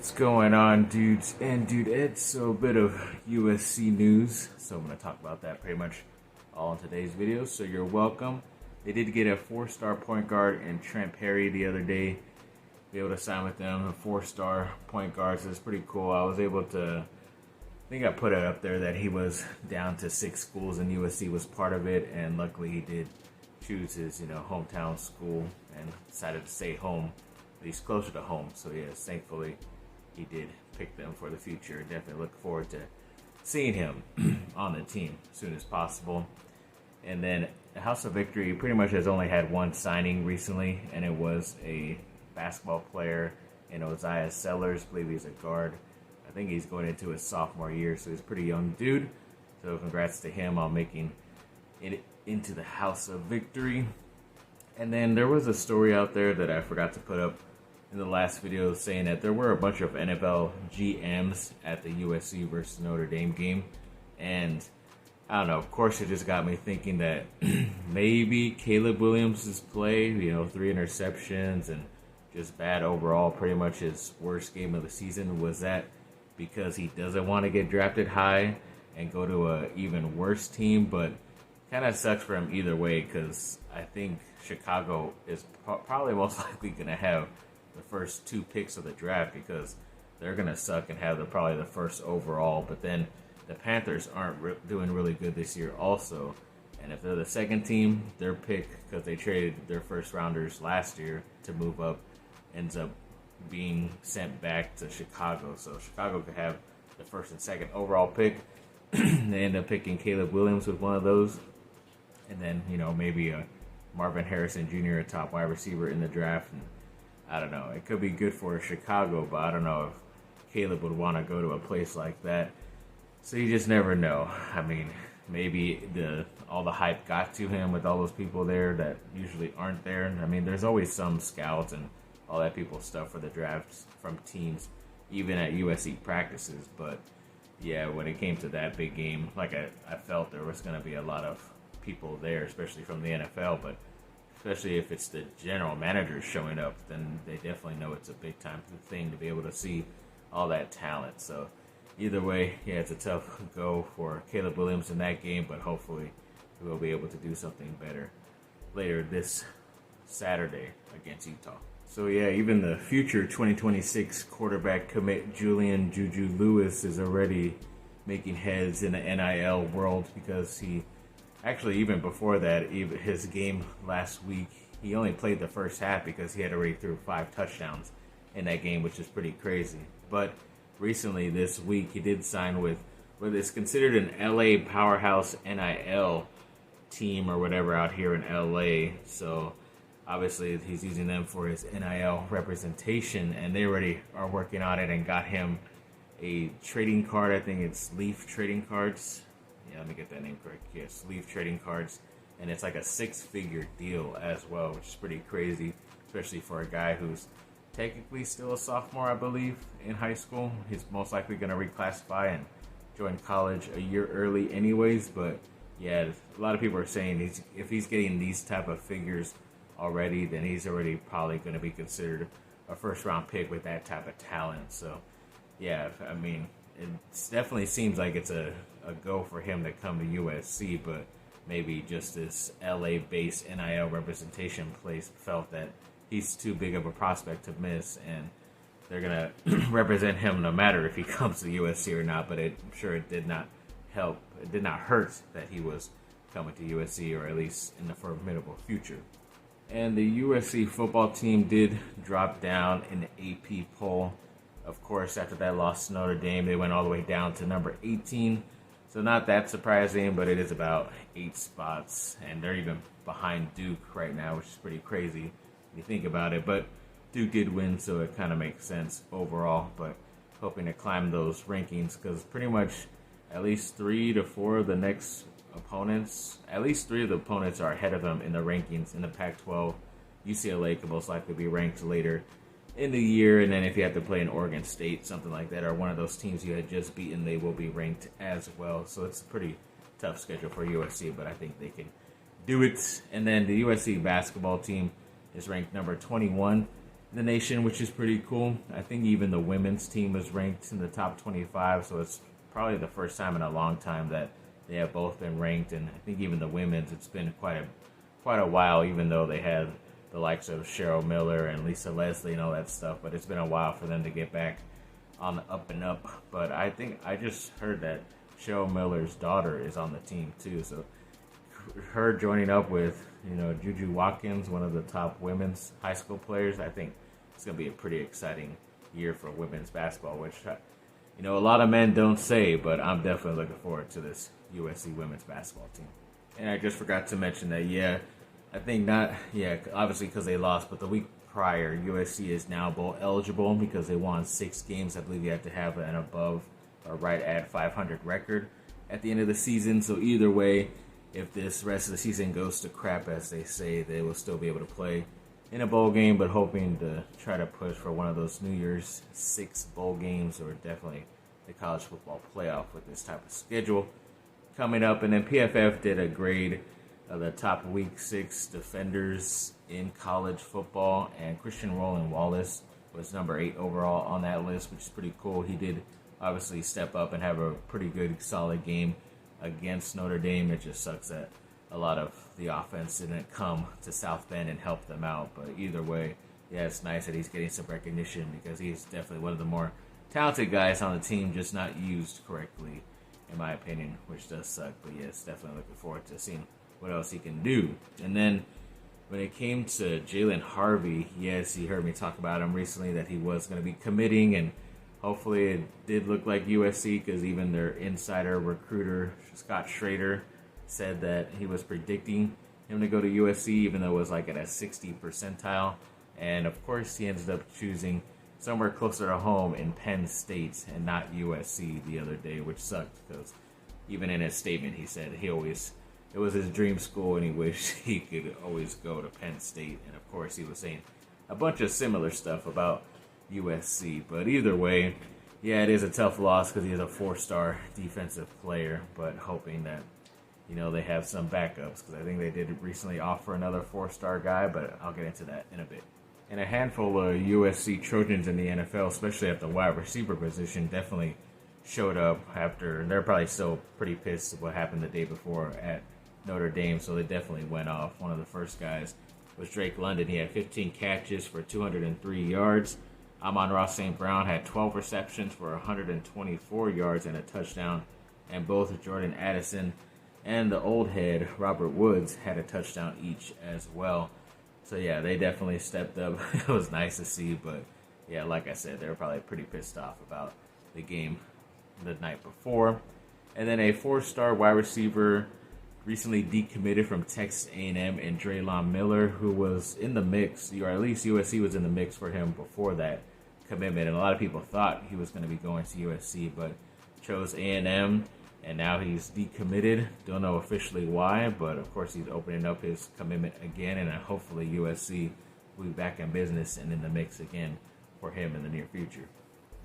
What's going on, dudes and dudettes? So a bit of USC news. So I'm going to talk about that pretty much all in today's video. So you're welcome. They did get a 4-star point guard in Trent the other day. Be able to sign with them, a 4-star point guard. So it's pretty cool. I was able to, I think I put it up there that he was down to 6 schools and USC was part of it. And luckily he did choose his, hometown school and decided to stay home, at least closer to home. So yes, thankfully he did pick them for the future. Definitely look forward to seeing him on the team as soon as possible. And then the House of Victory pretty much has only had one signing recently, and it was a basketball player in Isaiah Sellers. I believe he's a guard. I think he's going into his sophomore year, so he's a pretty young dude. So congrats to him on making it into the House of Victory. And then there was a story out there that I forgot to put up in the last video saying that there were a bunch of NFL GMs at the USC versus Notre Dame game. And I don't know, of course it just got me thinking that maybe Caleb Williams' play, 3 interceptions and just bad overall, pretty much his worst game of the season, was that because he doesn't want to get drafted high and go to a even worse team. But kind of sucks for him either way, because I think Chicago is probably most likely going to have the first 2 picks of the draft, because they're going to suck and have probably the first overall. But then the Panthers aren't doing really good this year also. And if they're the second team, their pick, because they traded their first rounders last year to move up, ends up being sent back to Chicago. So Chicago could have the first and second overall pick. They end up picking Caleb Williams with one of those. And then, maybe a Marvin Harrison Jr., a top wide receiver in the draft. And I don't know. It could be good for Chicago, but I don't know if Caleb would want to go to a place like that. So you just never know. I mean, maybe all the hype got to him with all those people there that usually aren't there. I mean, there's always some scouts and all that people stuff for the drafts from teams, even at USC practices. But yeah, when it came to that big game, like I felt there was going to be a lot of people there, especially from the NFL, but especially if it's the general manager showing up, then they definitely know it's a big time thing to be able to see all that talent. So either way, yeah, it's a tough go for Caleb Williams in that game, but hopefully he will be able to do something better later this Saturday against Utah. So yeah, even the future 2026 quarterback commit Julian Juju Lewis is already making heads in the NIL world, because he actually, even before that, even his game last week, he only played the first half because he had already threw 5 touchdowns in that game, which is pretty crazy. But recently, this week, he did sign with what is considered an LA powerhouse NIL team or whatever out here in LA. So obviously, he's using them for his NIL representation, and they already are working on it and got him a trading card. I think it's Leaf Trading Cards. Yeah, let me get that name correct. Yes, Leaf Trading Cards. And it's like a 6-figure deal as well, which is pretty crazy, especially for a guy who's technically still a sophomore, I believe, in high school. He's most likely going to reclassify and join college a year early anyways. But yeah, a lot of people are saying if he's getting these type of figures already, then he's already probably going to be considered a first-round pick with that type of talent. So yeah, I mean, it definitely seems like it's a go for him to come to USC, but maybe just this LA-based NIL representation place felt that he's too big of a prospect to miss, and they're going to represent him no matter if he comes to USC or not. But I'm sure it did not help. It did not hurt that he was coming to USC, or at least in the formidable future. And the USC football team did drop down in the AP poll. Of course, after that loss to Notre Dame, they went all the way down to number 18. So not that surprising, but it is about 8 spots. And they're even behind Duke right now, which is pretty crazy when you think about it. But Duke did win, so it kind of makes sense overall. But hoping to climb those rankings, because pretty much at least 3 to 4 of the next opponents, at least 3 of the opponents are ahead of them in the rankings in the Pac-12. UCLA could most likely be ranked later in the year, and then if you have to play in Oregon State, something like that, or one of those teams you had just beaten, they will be ranked as well. So it's a pretty tough schedule for USC, but I think they can do it. And then the USC basketball team is ranked number 21 the nation, which is pretty cool. I think even the women's team was ranked in the top 25, so it's probably the first time in a long time that they have both been ranked. And I think even the women's, it's been quite a while, even though they had the likes of Cheryl Miller and Lisa Leslie and all that stuff. But it's been a while for them to get back on the up and up. But I think I just heard that Cheryl Miller's daughter is on the team too, so her joining up with, Juju Watkins, one of the top women's high school players, I think it's going to be a pretty exciting year for women's basketball, which, a lot of men don't say, but I'm definitely looking forward to this USC women's basketball team. And I just forgot to mention that, obviously because they lost, but the week prior, USC is now bowl eligible because they won 6 games. I believe you have to have an above or right at 500 record at the end of the season. So either way, if this rest of the season goes to crap, as they say, they will still be able to play in a bowl game, but hoping to try to push for one of those New Year's 6 bowl games, or definitely the college football playoff with this type of schedule coming up. And then PFF did a grade of the top week 6 defenders in college football, and Christian Roland Wallace was number 8 overall on that list, which is pretty cool. He did obviously step up and have a pretty good, solid game against Notre Dame. It just sucks that a lot of the offense didn't come to South Bend and help them out. But either way, it's nice that he's getting some recognition because he's definitely one of the more talented guys on the team, just not used correctly, in my opinion, which does suck. But yes, definitely looking forward to seeing what else he can do. And then when it came to Jalen Harvey, yes, you heard me talk about him recently, that he was going to be committing, and hopefully it did look like USC, because even their insider recruiter, Scott Schrader, said that he was predicting him to go to USC, even though it was like at a 60 percentile. And of course, he ended up choosing somewhere closer to home in Penn State and not USC the other day, which sucked, because even in his statement, he said it was his dream school and he wished he could always go to Penn State. And of course, he was saying a bunch of similar stuff about USC. But either way, it is a tough loss because he is a 4-star defensive player, but hoping that, they have some backups, because I think they did recently offer another 4-star guy, but I'll get into that in a bit. And a handful of USC Trojans in the NFL, especially at the wide receiver position, definitely showed up after. They're probably still pretty pissed at what happened the day before at Notre Dame, so they definitely went off. One of the first guys was Drake London. He had 15 catches for 203 yards. Amon-Ra St. Brown had 12 receptions for 124 yards and a touchdown. And both Jordan Addison and the old head, Robert Woods, had a touchdown each as well. So they definitely stepped up. It was nice to see, but like I said, they were probably pretty pissed off about the game the night before. And then a 4-star wide receiver recently decommitted from Texas A&M, and Dre'lon Miller, who was in the mix, or at least USC was in the mix for him before that commitment. And a lot of people thought he was going to be going to USC, but chose A&M, and now he's decommitted. Don't know officially why, but of course he's opening up his commitment again, and hopefully USC will be back in business and in the mix again for him in the near future.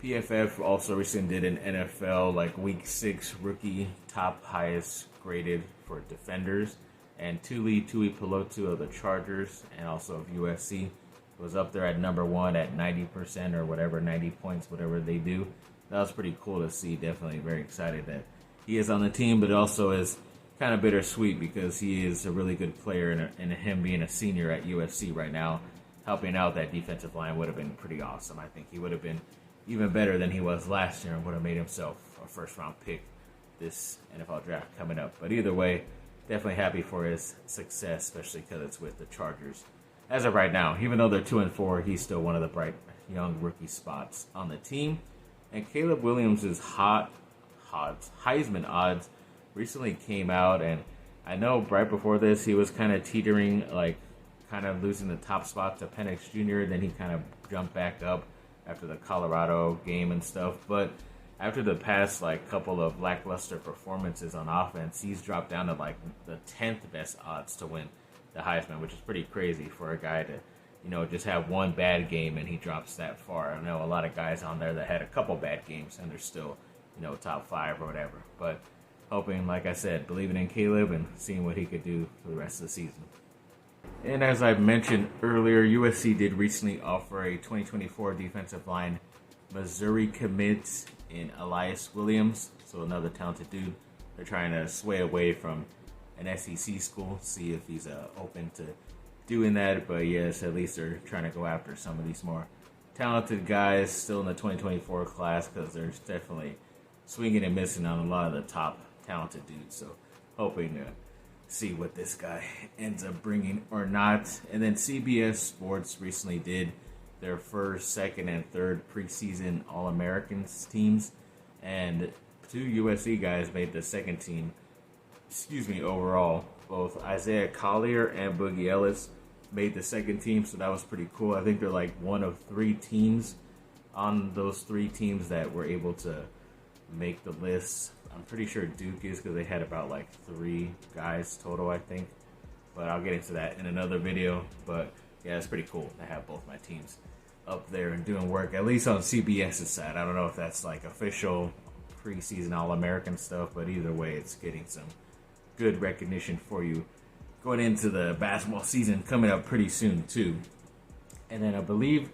PFF also recently did an NFL week 6 rookie top highest graded for defenders, and Tui Pelotu of the Chargers and also of USC was up there at number 1 at 90% or whatever, 90 points, whatever they do. That was pretty cool to see. Definitely very excited that he is on the team, but it also is kind of bittersweet because he is a really good player, and him being a senior at USC right now, helping out that defensive line would have been pretty awesome. I think he would have been even better than he was last year and would have made himself a first-round pick this NFL draft coming up. But either way, definitely happy for his success, especially because it's with the Chargers. As of right now, even though they're 2-4, he's still one of the bright young rookie spots on the team. And Caleb Williams' Heisman odds recently came out, and I know right before this he was kind of teetering, kind of losing the top spot to Penix Jr., then he kind of jumped back up after the Colorado game and stuff. But after the past couple of lackluster performances on offense, he's dropped down to the 10th best odds to win the Heisman, which is pretty crazy for a guy to just have one bad game and he drops that far. I know a lot of guys on there that had a couple bad games and they're still top 5 or whatever. But hoping, like I said, believing in Caleb and seeing what he could do for the rest of the season. And as I mentioned earlier, USC did recently offer a 2024 defensive line Missouri commit in Elias Williams, so another talented dude. They're trying to sway away from an SEC school, see if he's open to doing that. But yes, at least they're trying to go after some of these more talented guys still in the 2024 class, because there's definitely swinging and missing on a lot of the top talented dudes. So hoping to see what this guy ends up bringing or not. And then CBS Sports recently did their first, second, and third preseason All-Americans teams, and 2 USC guys made the second team. Overall, both Isaiah Collier and Boogie Ellis made the second team, so that was pretty cool. I think they're like one of 3 teams on those 3 teams that were able to make the list. I'm pretty sure Duke is, because they had about like 3 guys total, I think. But I'll get into that in another video. But yeah, it's pretty cool to have both my teams up there and doing work, at least on CBS's side. I don't know if that's like official preseason All-American stuff, but either way, it's getting some good recognition for you going into the basketball season coming up pretty soon too. And then I believe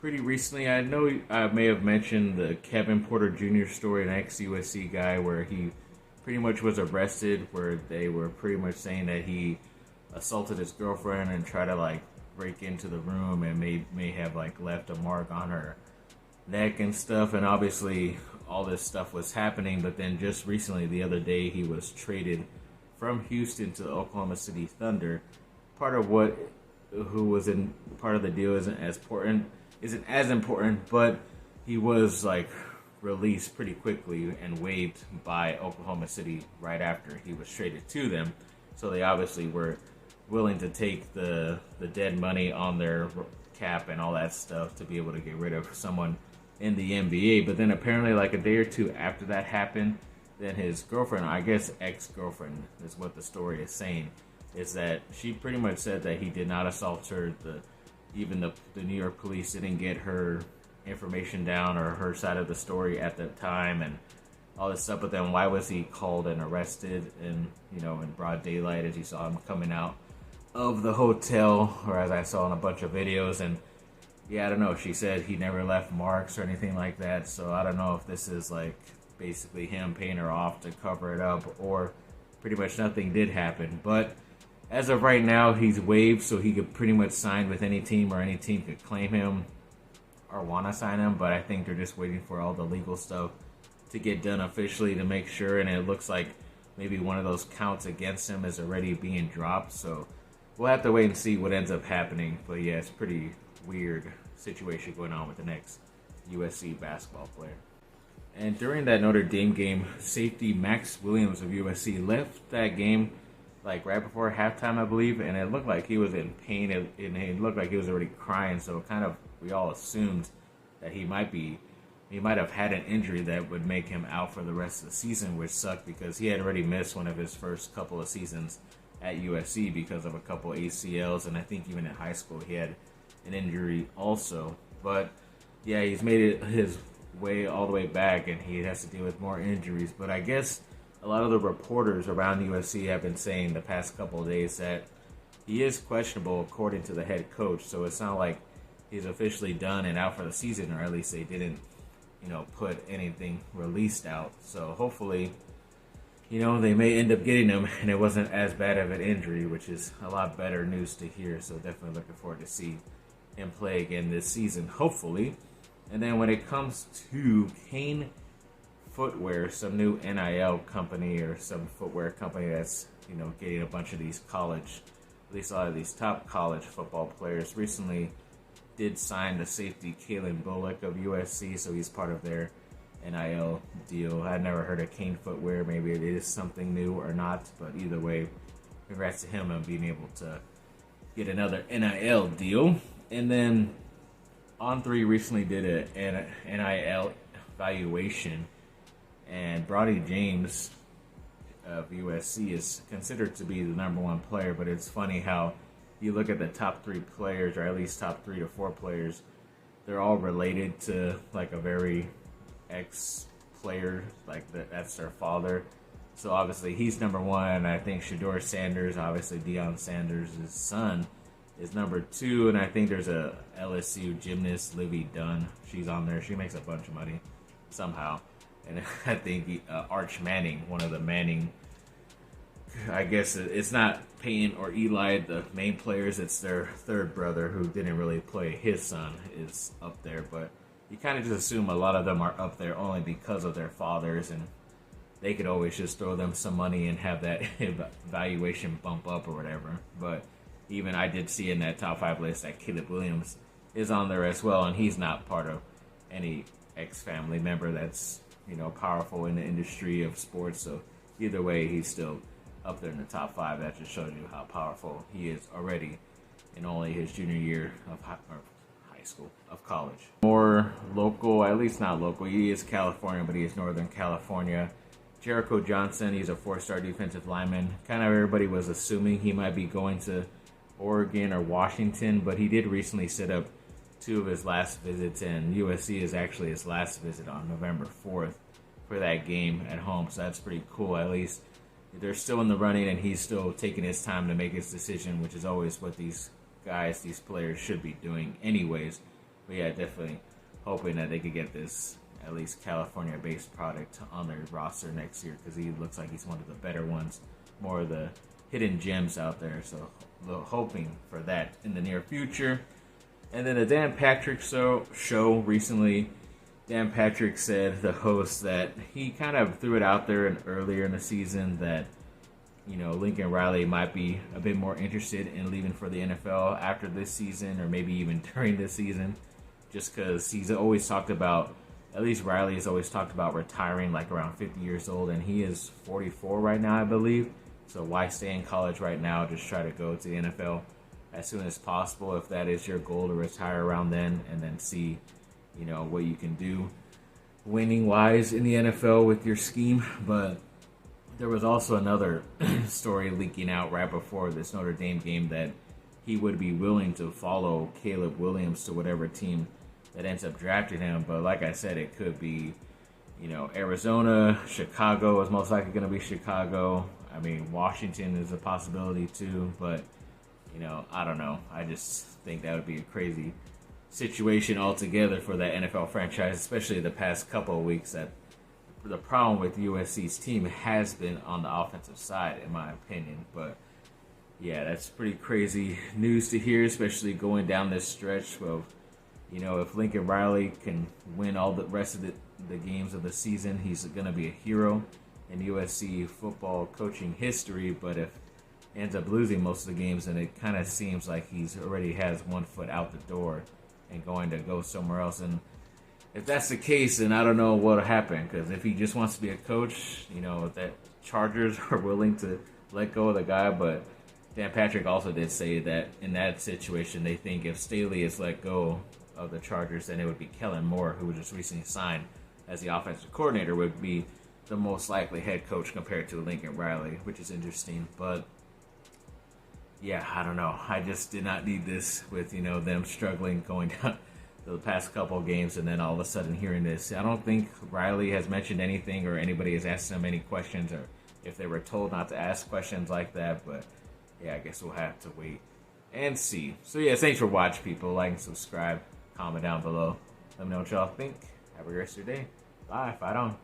pretty recently, I know I may have mentioned the Kevin Porter Jr. story, an ex-USC guy, where he pretty much was arrested, where they were pretty much saying that he assaulted his girlfriend and tried to like break into the room and may have like left a mark on her neck and stuff. And obviously all this stuff was happening, but then just recently, the other day, he was traded from Houston to the Oklahoma City Thunder. Part of the deal isn't as important, but he was like released pretty quickly and waived by Oklahoma City right after he was traded to them. So they obviously were willing to take the dead money on their cap and all that stuff to be able to get rid of someone in the NBA. But then apparently like a day or two after that happened, then his girlfriend, I guess ex-girlfriend is what the story is saying, is that she pretty much said that he did not assault her. Even the New York police didn't get her information down or her side of the story at the time and all this stuff. But then why was he called and arrested in broad daylight, as you saw him coming out of the hotel, or as I saw in a bunch of videos? And yeah, I don't know. She said he never left marks or anything like that. So I don't know if this is like basically him paying her off to cover it up, or pretty much nothing did happen. But as of right now, he's waived, so he could pretty much sign with any team, or any team could claim him or want to sign him. But I think they're just waiting for all the legal stuff to get done officially to make sure. And it looks like maybe one of those counts against him is already being dropped. So we'll have to wait and see what ends up happening. But yeah, it's a pretty weird situation going on with the next USC basketball player. And during that Notre Dame game, safety Max Williams of USC left that game like right before halftime, I believe, and it looked like he was in pain, and it looked like he was already crying. So we all assumed that he might have had an injury that would make him out for the rest of the season, which sucked because he had already missed one of his first couple of seasons at USC because of a couple ACLs, and I think even in high school he had an injury also. But yeah, he's made it his way all the way back, and he has to deal with more injuries. But I guess a lot of the reporters around USC have been saying the past couple of days that he is questionable according to the head coach. So it's not like he's officially done and out for the season, or at least they didn't, put anything released out. So hopefully, they may end up getting him and it wasn't as bad of an injury, which is a lot better news to hear. So definitely looking forward to see him play again this season, hopefully. And then when it comes to Kane Footwear, some new NIL company or some footwear company that's, getting a bunch of these at least a lot of these top college football players, recently did sign the safety Kalen Bullock of USC, so he's part of their NIL deal. I'd never heard of Kane Footwear. Maybe it is something new or not, but either way, congrats to him on being able to get another NIL deal. And then On3 recently did an NIL evaluation, and Bronny James of USC is considered to be the #1 player. But it's funny how you look at the top 3 players, or at least top 3 to 4 players, they're all related to like a very ex-player, like that's their father. So obviously he's number one. I think Shedeur Sanders, obviously Deion Sanders' son, is number two. And I think there's a LSU gymnast, Livy Dunn. She's on there. She makes a bunch of money somehow. And I think Arch Manning, one of the Manning, I guess it's not Peyton or Eli, the main players. It's their third brother who didn't really play. His son is up there. But you kind of just assume a lot of them are up there only because of their fathers, and they could always just throw them some money and have that valuation bump up or whatever. But even I did see in that top 5 list that Caleb Williams is on there as well, and he's not part of any ex-family member that's, powerful in the industry of sports. So either way, he's still up there in the top 5. That just shows you how powerful he is already in only his junior year of high school, of college. More local, at least not local. He is California, but he is Northern California. Jericho Johnson, he's a 4-star defensive lineman. Kind of everybody was assuming he might be going to Oregon or Washington, but he did recently set up 2 of his last visits, and USC is actually his last visit on November 4th for that game at home. So that's pretty cool. At least they're still in the running, and he's still taking his time to make his decision, which is always what these guys, these players should be doing anyways. But yeah, definitely hoping that they could get this at least California-based product on their roster next year, because he looks like he's one of the better ones, more of the hidden gems out there. So hoping for that in the near future. And then the Dan Patrick show recently, Dan Patrick said, the host, that he kind of threw it out there earlier in the season that, Lincoln Riley might be a bit more interested in leaving for the NFL after this season, or maybe even during this season, just because he's always talked about, at least Riley has always talked about retiring like around 50 years old, and he is 44 right now, I believe. So why stay in college right now? Just try to go to the NFL as soon as possible if that is your goal, to retire around then, and then see, what you can do winning-wise in the NFL with your scheme. But there was also another story leaking out right before this Notre Dame game that he would be willing to follow Caleb Williams to whatever team that ends up drafting him. But like I said, it could be, Arizona, Chicago is most likely going to be Chicago. I mean, Washington is a possibility too, but, I don't know. I just think that would be a crazy situation altogether for that NFL franchise, especially the past couple of weeks. That the problem with USC's team has been on the offensive side, in my opinion. But yeah, that's pretty crazy news to hear, especially going down this stretch of, if Lincoln Riley can win all the rest of the games of the season, he's going to be a hero in USC football coaching history. But if he ends up losing most of the games, then it kind of seems like he's already has one foot out the door and going to go somewhere else. And if that's the case, then I don't know what'll happen, because if he just wants to be a coach, that Chargers are willing to let go of the guy. But Dan Patrick also did say that in that situation, they think if Staley is let go of the Chargers, then it would be Kellen Moore, who was just recently signed as the offensive coordinator, would be the most likely head coach compared to Lincoln Riley, which is interesting. But yeah, I don't know. I just did not need this with, them struggling going down the past couple of games, and then all of a sudden hearing this. I don't think Riley has mentioned anything, or anybody has asked him any questions, or if they were told not to ask questions like that. But yeah, I guess we'll have to wait and see. So yeah, thanks for watching, people. Like and subscribe. Comment down below. Let me know what y'all think. Have a great rest of your day. Bye. Fight on.